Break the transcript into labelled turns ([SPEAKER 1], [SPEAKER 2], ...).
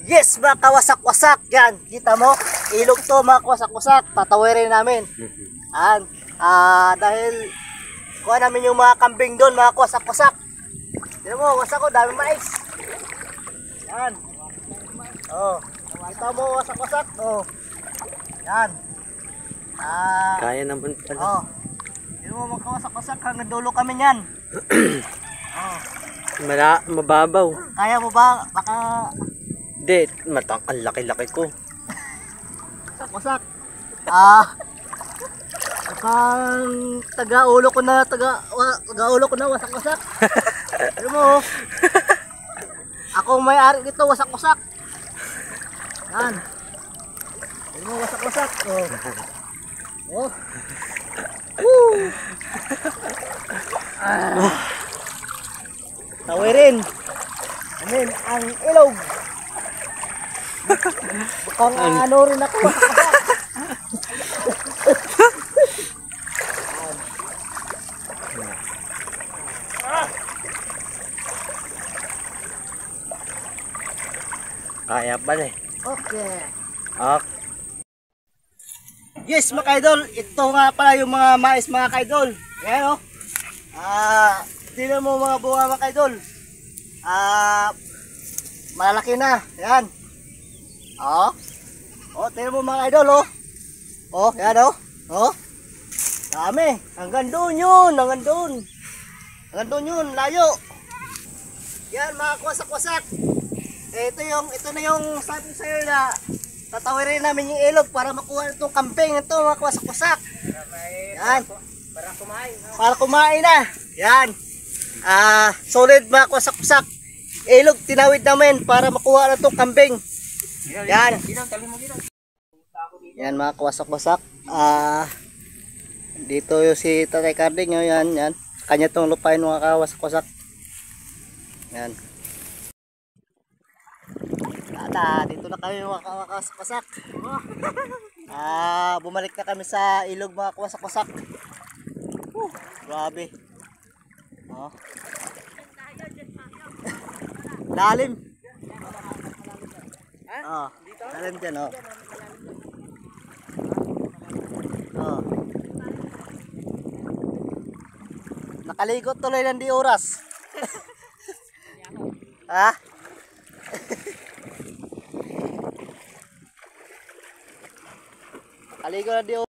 [SPEAKER 1] Yes, mga kawasak-wasak. Yan, kita mo? Ilog to, mga kawasak-wasak. Tatawirin namin. Yan. Dahil kuha namin yung mga kambing doon, mga kawasak-wasak. Tignan mo, wasak ko, dami mais. Yan. Oh, kita mo, wasak-wasak. Oh. Yan.
[SPEAKER 2] Kaya naman pala.
[SPEAKER 1] Oh. Tignan mo, mga kawasak-wasak. Hanggang dulo kami yan. Oh.
[SPEAKER 2] Mababaw.
[SPEAKER 1] Kaya mo ba? Baka...
[SPEAKER 2] Hindi, ang laki-laki ko.
[SPEAKER 1] Wasak. Mukhang taga-ulo ko na, wasak-wasak. Alam mo, ako may-ari dito, wasak-wasak. Yan. Alam mo, wasak-wasak. Oh. Oh. Woo. Tawirin. Amin, ang ilog. Mukhang ano rin ako.
[SPEAKER 2] Kaya pala eh.
[SPEAKER 1] Okay. Yes, mga kaidol. Ito nga pala yung mga mais, mga kaidol. Ayan o. Tingnan mo mga bunga, mga kaidol. Malalaki na. Ayan. Tingnan mo mga idol, yan dami. Hanggang doon yun, hanggang doon yun, layo. Yan mga kwasak-kwasak. Ito na yung sabi sa'yo na tatawirin namin yung ilog para makuha itong camping ito, mga kwasak-kwasak. Yan. Para kumain na. Yan. Solid mga kwasak-kwasak. Ilog tinawid namin para makuha na itong camping. Yan. Yan mga kawasak-wasak. Dito yung si Tatay Carding. Yan. Kanya itong lupain mga kawasak-wasak. Yan. Dito na kami mga kawasak-wasak. Bumalik na kami sa ilog mga kawasak-wasak. Grabe. Lalim. Dalam dyan, Nakaligo tuloy ng di oras. Nakaligo na di oras.